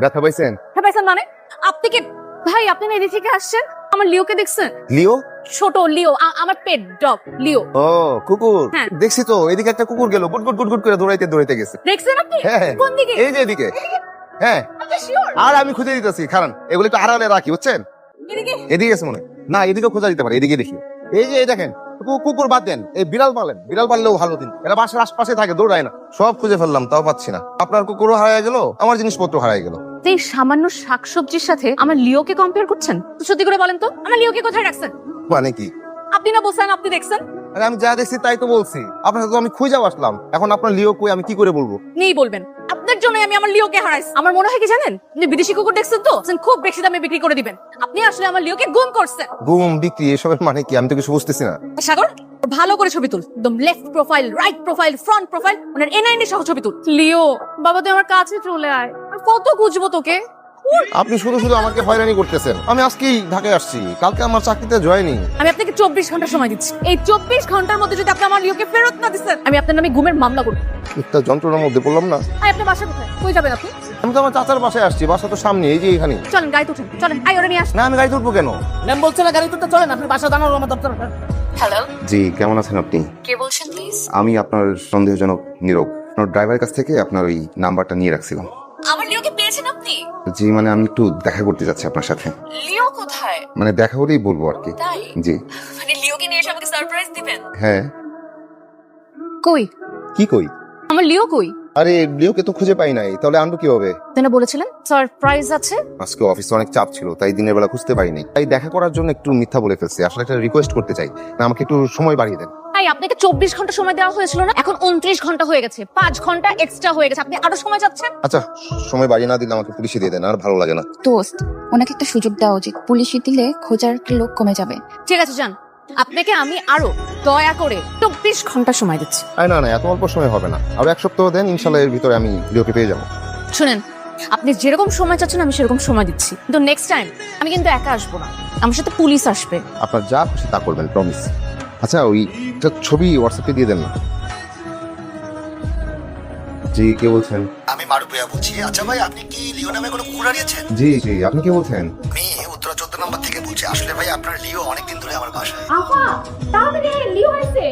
ব্যথা পাইছেন? হ্যাঁ পাইছেন মানে? আপনি কি ভাই আপনি না এদিক থেকে আসছেন? আমার লিওকে দেখছেন? লিও? ছোট লিও, আমার পেট ডগ লিও। ও কুকুর। হ্যাঁ। দেখছি তো এদিকে একটা কুকুর গেল, গুট গুট গুট গুট করে দৌড়াইতে গেছে। দেখছেন আপনি? হ্যাঁ। কোন দিকে? এই যে এদিকে। হ্যাঁ। আপনি শিওর? আর আমি খুঁজে দিতেছি, খারান এগুলো একটু আড়ালে রাখি, বুঝছেন? এদিকে? এদিকে গেছে মনে হয়। না, এদিকে খোঁজা দিতে পারে, এদিকে দেখি। এই যে এই দেখেন, কুকুর বাদ দেন, এই বিড়াল পালেন, বিড়াল পাললেও ভালো দিন। এরা বাসার আশপাশে থাকে, দৌড়ায় না। সব খুঁজে ফেললাম, তাও পাচ্ছি না। আপনার কুকুরও হারায় গেল, আমার জিনিসপত্র হারায় গেল। এই সামান্য শাকসবজির সাথে আমার লিওকে কম্পেয়ার করছেন? তো সত্যি করে বলেন তো, আমার লিওকে কোথায় রাখছেন? মানে কি? আপনি না বলছেন আপনি দেখছেন? আরে আমি যা দেখছি তাই তো বলছি। আপনার সাথে তো আমি খুঁজে আসলাম, এখন আপনার লিও কই আমি কি করে বলবো? নেই বলবেন। আপনার জন্যই আমি আমার লিওকে হারাইছি। আমার মনে হয় কি জানেন, আপনি বিদেশি কুকুর দেখছেন তো, খুব বেশি দামে বিক্রি করে দিবেন। আপনি আসলে আমার লিওকে গুম করছেন। গুম বিক্রি এসবের মানে কি? আমি তো কিছু বুঝতেছি না। সাগর ভালো করে ছবি তুল, একদম left profile, right profile, front profile, ওনার এনআইডি সহ ছবি তুল। লিও বাবা তুই আমার কাছে চলে আয়, আর কত খুঁজবো তোকে। আপনি শুধু শুধু আমাকে হয়রানি করতেছেন। আমি আজকেই ঢাকায় আসছি, কালকে আমার চাকরিতে জয়েনিং। আমি আপনাকে 24 ঘন্টা সময় দিচ্ছি। এই 24 ঘন্টার মধ্যে যদি আপনি আমার লিওকে ফেরত না দিচ্ছেন, আমি আপনার নামে গুমের মামলা করব। একটা যন্ত্রণার মধ্যে পড়লাম না। আই আপনার বাসা কোথায়? কই যাবেন আপনি? আমি তো আমার চাচার বাসায় আসছি, বাসা তো সামনে, এই যে এখানে। চলেন গাড়ি উঠেন, চলেন আই ওরে নিয়ে আস। না, আমি গাড়ি তুলবো কেন? ম্যাম বলছে না গাড়ি তুলতে চলেন, আপনি বাসা দাঁড়ানো আমার দপ্তর। হ্যালো, জি, কেমন আছেন আপনি? কে বলছেন প্লিজ? আমি আপনার সন্দেহজনক নীরব, আপনার ড্রাইভারের কাছ থেকে আপনার ওই নাম্বারটা নিয়ে রাখছিলাম। আমার লিওকে পেয়েছেন আপনি? জি, মানে আমি একটু দেখা করতে যাচ্ছি আপনার সাথে। লিও কোথায়? মানে দেখা হলেই বলবো আর কি। তাই? জি। মানে লিওকে নিয়ে এসে আমাকে সারপ্রাইজ দিবেন? হ্যাঁ। কই কি কই? আমার লিও কই? আরে লিওকে তো খুঁজে পাই নাই, তাহলে আনবো কি হবে? আপনি না বলেছিলেন সারপ্রাইজ আছে? আজকে অফিসে অনেক চাপ ছিল, তাই দিনের বেলা খুঁজতে পারিনি। তাই দেখা করার জন্য একটু মিথ্যা বলে ফেলছি। আসলে একটা রিকোয়েস্ট করতে চাই, না আমাকে একটু সময় বাড়িয়ে দেন। তাই আপনাকে 24 ঘন্টা সময় দেওয়া হয়েছিল না, এখন 29 ঘন্টা হয়ে গেছে, 5 ঘন্টা এক্সট্রা হয়ে গেছে, আপনি আরো সময় চাচ্ছেন? আচ্ছা, সময় বাড়িয়ে না দিলে আমাকে পুলিশে দিয়ে দেন, আর ভালো লাগে না। দোস্ত, ওনাকে একটা সুযোগ দেওয়া উচিত। পুলিশে দিলে খোঁজার লোক কমে যাবে। ঠিক আছে যান, আপনাকে আমি আরো দয়া করে 24 ঘন্টা সময় দিচ্ছি। আরে না না, এত অল্প সময় হবে না, আরো এক সপ্তাহ দেন, ইনশাল্লাহ এর ভিতরে আমি লিওকে পেয়ে যাবো। শুনেন, আপনি যেরকম সময় চাচ্ছেন আমি সেরকম সময় দিচ্ছি, কিন্তু নেক্সট টাইম আমি কিন্তু একা আসবো না, আমার সাথে পুলিশ আসবে। আপনার যা খুশি তা করবেন, প্রমিস। আচ্ছা, ওই একটা ছবি হোয়াটসঅ্যাপে দিয়ে দেন না। জি, কে বলছেন? আমি মারুফ ভাইয়া বলছি। আচ্ছা ভাই, আপনি কি লিও নামে কোনো কুকুর হারিয়েছেন? জি জি, আপনি কে বলছেন? আমি উত্তরা 14 নম্বর থেকে বলছি। আসলে ভাই আপনার লিও অনেকদিন ধরে আমার বাসায়। আপা তাড়াতাড়ি লিও আসছে।